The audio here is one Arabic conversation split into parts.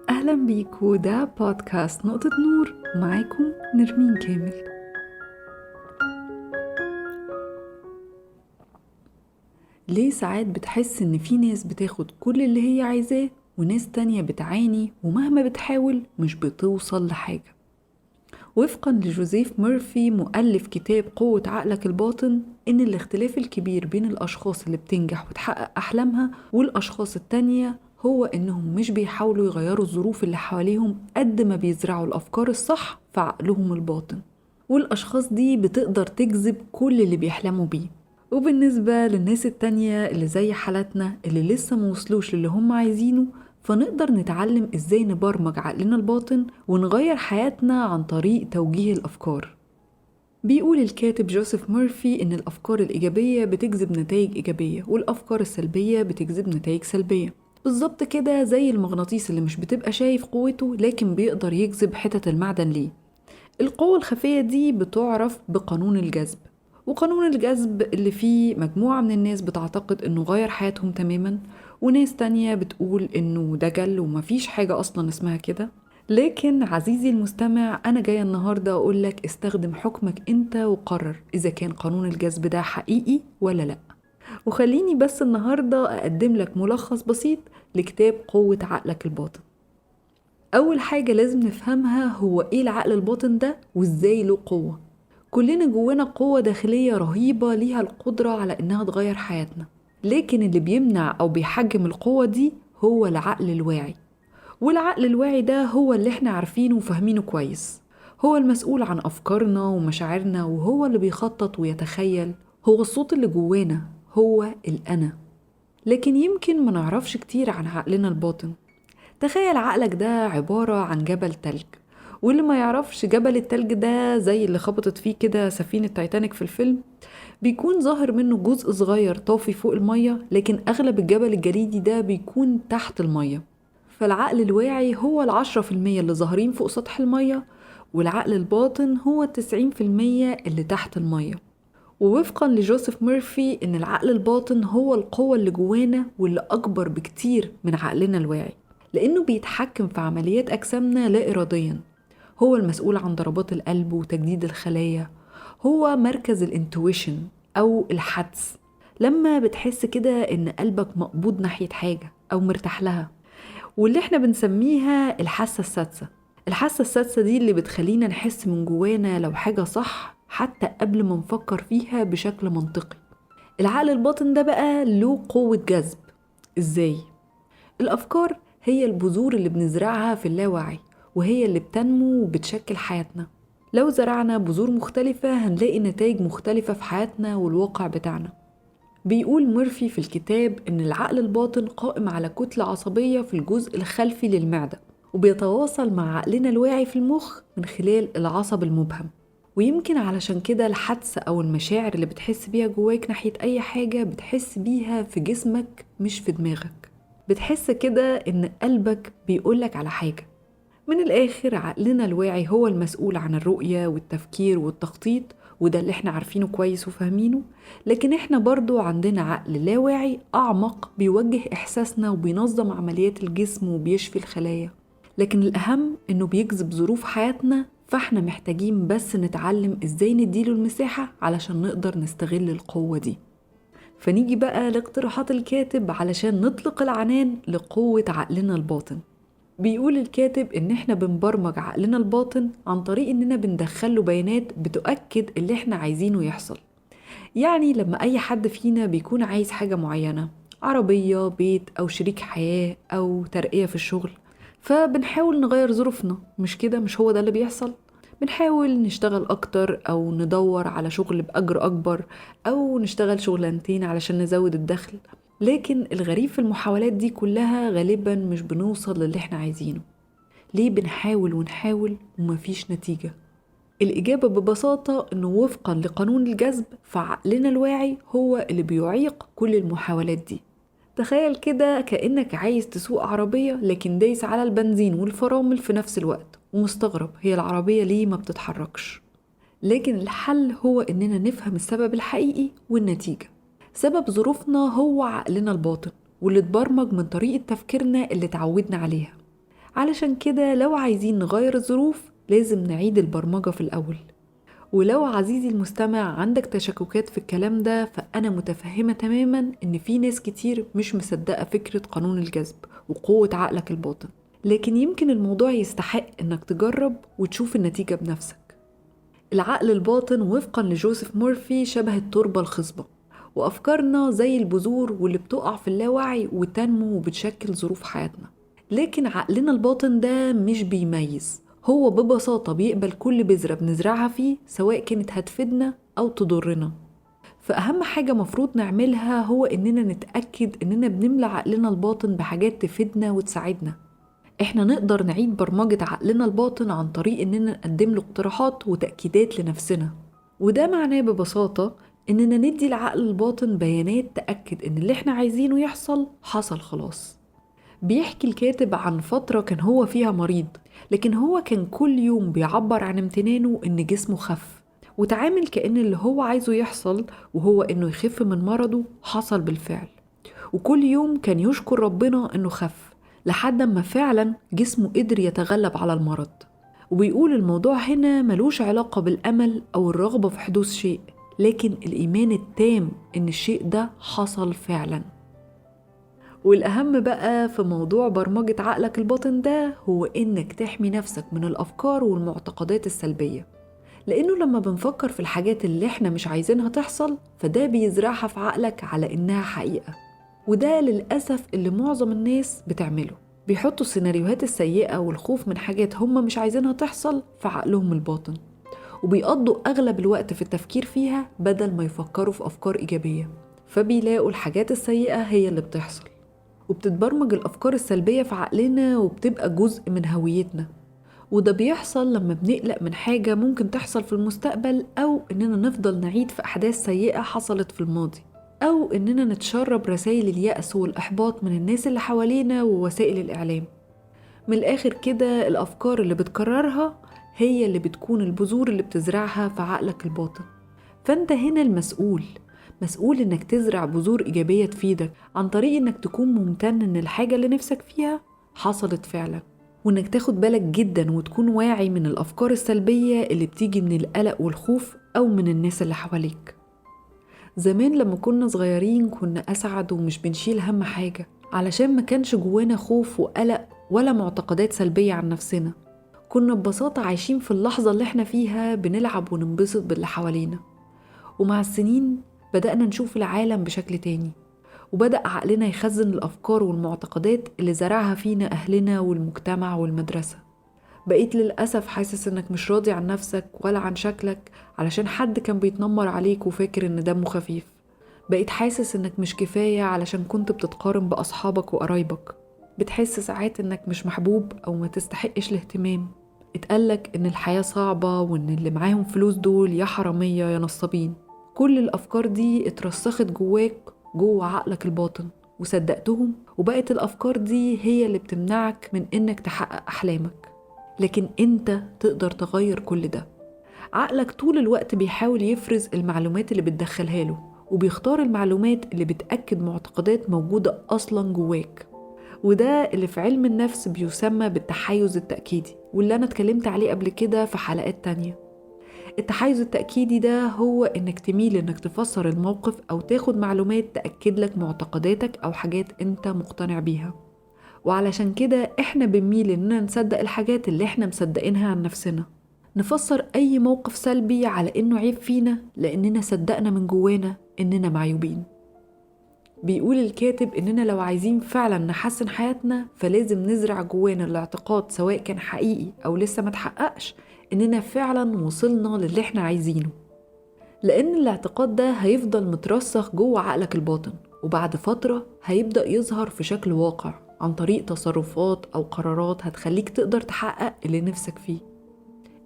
أهلا بيكو، ده بودكاست نقطة نور. معاكم نرمين كامل. ليه ساعات بتحس إن في ناس بتاخد كل اللي هي عايزاه وناس تانية بتعاني ومهما بتحاول مش بتوصل لحاجة؟ وفقا لجوزيف مورفي مؤلف كتاب قوة عقلك الباطن، إن الاختلاف الكبير بين الأشخاص اللي بتنجح وتحقق أحلامها والأشخاص التانية هو إنهم مش بيحاولوا يغيروا الظروف اللي حواليهم قد ما بيزرعوا الأفكار الصح في عقلهم الباطن، والأشخاص دي بتقدر تجذب كل اللي بيحلموا بيه. وبالنسبة للناس التانية اللي زي حالتنا اللي لسه موصلوش للي هم عايزينه، فنقدر نتعلم ازاي نبرمج عقلنا الباطن ونغير حياتنا عن طريق توجيه الأفكار. بيقول الكاتب جوزيف مورفي إن الأفكار الإيجابية بتجذب نتائج إيجابية والأفكار السلبية بتجذب نتائج سلبية، بالظبط كده زي المغناطيس اللي مش بتبقى شايف قوته لكن بيقدر يجذب حتة المعدن ليه. القوة الخفية دي بتعرف بقانون الجذب، وقانون الجذب اللي فيه مجموعة من الناس بتعتقد انه غير حياتهم تماما، وناس تانية بتقول انه دجل ومفيش حاجة اصلا اسمها كده. لكن عزيزي المستمع، انا جاية النهاردة اقولك استخدم حكمك انت وقرر اذا كان قانون الجذب ده حقيقي ولا لا. وخليني بس النهاردة اقدم لك ملخص بسيط لكتاب قوة عقلك الباطن. أول حاجة لازم نفهمها هو إيه العقل الباطن ده وإزاي له قوة. كلنا جوانا قوة داخلية رهيبة ليها القدرة على إنها تغير حياتنا، لكن اللي بيمنع أو بيحجم القوة دي هو العقل الواعي. والعقل الواعي ده هو اللي احنا عارفينه وفاهمينه كويس، هو المسؤول عن أفكارنا ومشاعرنا، وهو اللي بيخطط ويتخيل، هو الصوت اللي جوانا، هو الأنا. لكن يمكن ما نعرفش كتير عن عقلنا الباطن. تخيل عقلك ده عبارة عن جبل تلج، واللي ما يعرفش جبل التلج ده زي اللي خبطت فيه كده سفينة تايتانيك في الفيلم، بيكون ظاهر منه جزء صغير طافي فوق المية، لكن أغلب الجبل الجليدي ده بيكون تحت المية. فالعقل الواعي هو 10% اللي ظاهرين فوق سطح المية، والعقل الباطن هو 90% اللي تحت المية. ووفقا لجوزيف مورفي إن العقل الباطن هو القوة اللي جوانا واللي أكبر بكتير من عقلنا الواعي، لأنه بيتحكم في عمليات أجسامنا لا إراديا. هو المسؤول عن ضربات القلب وتجديد الخلايا، هو مركز الانتويشن أو الحدس، لما بتحس كده إن قلبك مقبوض ناحية حاجة أو مرتاح لها، واللي احنا بنسميها الحاسة السادسة. الحاسة السادسة دي اللي بتخلينا نحس من جوانا لو حاجة صح حتى قبل ما نفكر فيها بشكل منطقي. العقل الباطن ده بقى له قوة جذب. ازاي؟ الأفكار هي البذور اللي بنزرعها في اللاوعي، وهي اللي بتنمو وبتشكل حياتنا. لو زرعنا بذور مختلفة هنلاقي نتائج مختلفة في حياتنا والواقع بتاعنا. بيقول مورفي في الكتاب إن العقل الباطن قائم على كتلة عصبية في الجزء الخلفي للمعدة، وبيتواصل مع عقلنا الواعي في المخ من خلال العصب المبهم. ويمكن علشان كده الحدس أو المشاعر اللي بتحس بيها جواك ناحية أي حاجة بتحس بيها في جسمك مش في دماغك. بتحس كده إن قلبك بيقولك على حاجة. من الآخر عقلنا الواعي هو المسؤول عن الرؤية والتفكير والتخطيط، وده اللي احنا عارفينه كويس وفاهمينه. لكن احنا برضو عندنا عقل لا واعي أعمق بيوجه إحساسنا وبينظم عمليات الجسم وبيشفي الخلايا. لكن الأهم إنه بيجذب ظروف حياتنا، فاحنا محتاجين بس نتعلم إزاي نديله المساحة علشان نقدر نستغل القوة دي. فنيجي بقى لاقتراحات الكاتب علشان نطلق العنان لقوة عقلنا الباطن. بيقول الكاتب إن إحنا بنبرمج عقلنا الباطن عن طريق إننا بندخله بيانات بتؤكد اللي إحنا عايزينه يحصل. يعني لما أي حد فينا بيكون عايز حاجة معينة، عربية، بيت، أو شريك حياة، أو ترقية في الشغل، فبنحاول نغير ظروفنا، مش كده؟ مش هو ده اللي بيحصل؟ بنحاول نشتغل أكتر أو ندور على شغل بأجر أكبر، أو نشتغل شغلانتين علشان نزود الدخل. لكن الغريب في المحاولات دي كلها غالبا مش بنوصل للي احنا عايزينه. ليه بنحاول ونحاول ومفيش نتيجة؟ الإجابة ببساطة إنه وفقا لقانون الجذب فعقلنا الواعي هو اللي بيعيق كل المحاولات دي. تخيل كده كأنك عايز تسوق عربية لكن دايس على البنزين والفرامل في نفس الوقت ومستغرب هي العربية ليه ما بتتحركش. لكن الحل هو إننا نفهم السبب الحقيقي والنتيجة. سبب ظروفنا هو عقلنا الباطن، واللي اتبرمج من طريقة تفكيرنا اللي اتعودنا عليها. علشان كده لو عايزين نغير الظروف لازم نعيد البرمجة في الأول. ولو عزيزي المستمع عندك تشككات في الكلام ده، فأنا متفهمة تماما إن في ناس كتير مش مصدقة فكرة قانون الجذب وقوة عقلك الباطن، لكن يمكن الموضوع يستحق إنك تجرب وتشوف النتيجة بنفسك. العقل الباطن وفقا لجوزيف مورفي شبه التربة الخصبة، وأفكارنا زي البذور واللي بتقع في اللاوعي وتنمو وبتشكل ظروف حياتنا. لكن عقلنا الباطن ده مش بيميز، هو ببساطة بيقبل كل بذرة بنزرعها فيه سواء كانت هتفيدنا أو تضرنا. فأهم حاجة مفروض نعملها هو إننا نتأكد إننا بنملى عقلنا الباطن بحاجات تفيدنا وتساعدنا. إحنا نقدر نعيد برمجة عقلنا الباطن عن طريق إننا نقدم له اقتراحات وتأكيدات لنفسنا، وده معناه ببساطة إننا ندي العقل الباطن بيانات تأكد إن اللي إحنا عايزينه يحصل حصل خلاص. بيحكي الكاتب عن فترة كان هو فيها مريض، لكن هو كان كل يوم بيعبر عن امتنانه إن جسمه خف، وتعامل كأن اللي هو عايزه يحصل وهو إنه يخف من مرضه حصل بالفعل. وكل يوم كان يشكر ربنا إنه خف لحد ما فعلا جسمه قدر يتغلب على المرض. وبيقول الموضوع هنا ملوش علاقة بالأمل أو الرغبة في حدوث شيء، لكن الإيمان التام إن الشيء ده حصل فعلا. والأهم بقى في موضوع برمجة عقلك الباطن ده هو إنك تحمي نفسك من الأفكار والمعتقدات السلبية، لأنه لما بنفكر في الحاجات اللي إحنا مش عايزينها تحصل فده بيزرعها في عقلك على إنها حقيقة. وده للأسف اللي معظم الناس بتعمله، بيحطوا السيناريوهات السيئة والخوف من حاجات هم مش عايزينها تحصل في عقلهم الباطن، وبيقضوا أغلب الوقت في التفكير فيها بدل ما يفكروا في أفكار إيجابية، فبيلاقوا الحاجات السيئة هي اللي بتحصل، وبتتبرمج الأفكار السلبية في عقلنا وبتبقى جزء من هويتنا. وده بيحصل لما بنقلق من حاجة ممكن تحصل في المستقبل، أو إننا نفضل نعيد في أحداث سيئة حصلت في الماضي، أو إننا نتشرب رسائل اليأس والإحباط من الناس اللي حوالينا ووسائل الإعلام. من الآخر كده الأفكار اللي بتكررها هي اللي بتكون البذور اللي بتزرعها في عقلك الباطن. فأنت هنا مسؤول إنك تزرع بذور إيجابية تفيدك عن طريق إنك تكون ممتن إن الحاجة اللي نفسك فيها حصلت فعلا، وإنك تاخد بالك جدا وتكون واعي من الأفكار السلبية اللي بتيجي من القلق والخوف أو من الناس اللي حواليك. زمان لما كنا صغيرين كنا أسعد ومش بنشيل هم حاجة، علشان ما كانش جوانا خوف وقلق ولا معتقدات سلبية عن نفسنا. كنا ببساطة عايشين في اللحظة اللي احنا فيها بنلعب وننبسط باللي حوالينا. ومع السنين بدأنا نشوف العالم بشكل تاني، وبدأ عقلنا يخزن الأفكار والمعتقدات اللي زرعها فينا أهلنا والمجتمع والمدرسة. بقيت للأسف حاسس إنك مش راضي عن نفسك ولا عن شكلك علشان حد كان بيتنمر عليك وفاكر إن دمه خفيف. بقيت حاسس إنك مش كفاية علشان كنت بتتقارن بأصحابك وقرايبك. بتحس ساعات إنك مش محبوب أو ما تستحقش الاهتمام. اتقالك إن الحياة صعبة وإن اللي معاهم فلوس دول يا حرامية يا نصابين. كل الأفكار دي اترسخت جواك جوه عقلك الباطن وصدقتهم، وبقت الأفكار دي هي اللي بتمنعك من إنك تحقق أحلامك. لكن أنت تقدر تغير كل ده. عقلك طول الوقت بيحاول يفرز المعلومات اللي بتدخلها له، وبيختار المعلومات اللي بتأكد معتقدات موجودة أصلا جواك. وده اللي في علم النفس بيسمى بالتحيز التأكيدي، واللي أنا اتكلمت عليه قبل كده في حلقات تانية. التحيز التأكيدي ده هو إنك تميل إنك تفسر الموقف أو تاخد معلومات تأكد لك معتقداتك أو حاجات أنت مقتنع بيها. وعلشان كده إحنا بنميل إننا نصدق الحاجات اللي إحنا مصدقينها عن نفسنا، نفسر أي موقف سلبي على إنه عيب فينا لأننا صدقنا من جوانا إننا معيوبين. بيقول الكاتب إننا لو عايزين فعلا نحسن حياتنا فلازم نزرع جوانا الاعتقاد، سواء كان حقيقي أو لسه ما تحققش، إننا فعلا وصلنا للي إحنا عايزينه. لأن الاعتقاد ده هيفضل مترسخ جوه عقلك الباطن، وبعد فترة هيبدأ يظهر في شكل واقع عن طريق تصرفات أو قرارات هتخليك تقدر تحقق اللي نفسك فيه.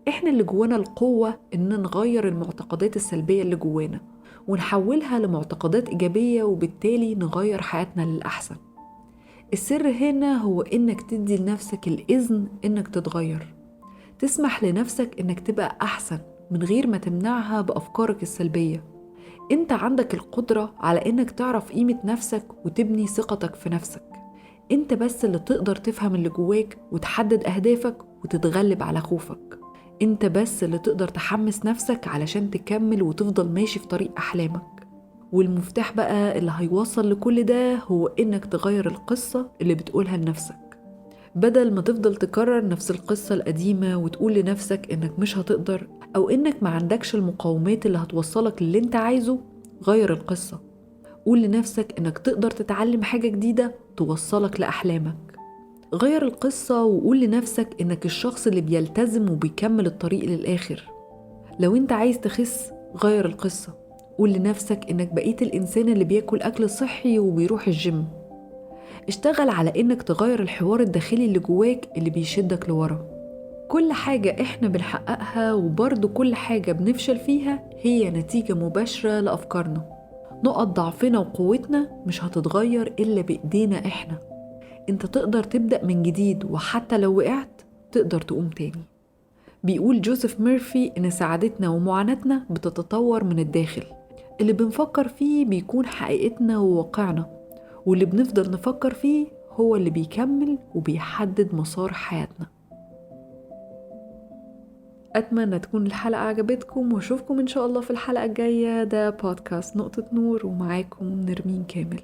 إحنا اللي جوانا القوة إننا نغير المعتقدات السلبية اللي جوانا ونحولها لمعتقدات إيجابية، وبالتالي نغير حياتنا للأحسن. السر هنا هو إنك تدي لنفسك الإذن إنك تتغير، تسمح لنفسك إنك تبقى أحسن من غير ما تمنعها بأفكارك السلبية. أنت عندك القدرة على إنك تعرف قيمة نفسك وتبني ثقتك في نفسك. انت بس اللي تقدر تفهم اللي جواك وتحدد أهدافك وتتغلب على خوفك. انت بس اللي تقدر تحمس نفسك علشان تكمل وتفضل ماشي في طريق أحلامك. والمفتاح بقى اللي هيوصل لكل ده هو انك تغير القصة اللي بتقولها لنفسك. بدل ما تفضل تكرر نفس القصة القديمة وتقول لنفسك انك مش هتقدر او انك ما عندكش المقاومات اللي هتوصلك للي انت عايزه، غير القصة. قول لنفسك انك تقدر تتعلم حاجة جديدة توصلك لأحلامك. غير القصة وقول لنفسك انك الشخص اللي بيلتزم وبيكمل الطريق للآخر. لو انت عايز تخس، غير القصة. قول لنفسك انك بقيت الإنسان اللي بياكل أكل صحي وبيروح الجيم. اشتغل على انك تغير الحوار الداخلي اللي جواك اللي بيشدك لورا. كل حاجة احنا بنحققها وبرضو كل حاجة بنفشل فيها هي نتيجة مباشرة لأفكارنا. نقط ضعفنا وقوتنا مش هتتغير إلا بإيدينا احنا. انت تقدر تبدأ من جديد، وحتى لو وقعت تقدر تقوم تاني. بيقول جوزيف ميرفي إن سعادتنا ومعاناتنا بتتطور من الداخل. اللي بنفكر فيه بيكون حقيقتنا وواقعنا، واللي بنفضل نفكر فيه هو اللي بيكمل وبيحدد مسار حياتنا. أتمنى تكون الحلقة عجبتكم، وأشوفكم إن شاء الله في الحلقة الجاية. ده بودكاست نقطة نور، ومعاكم نرمين كامل.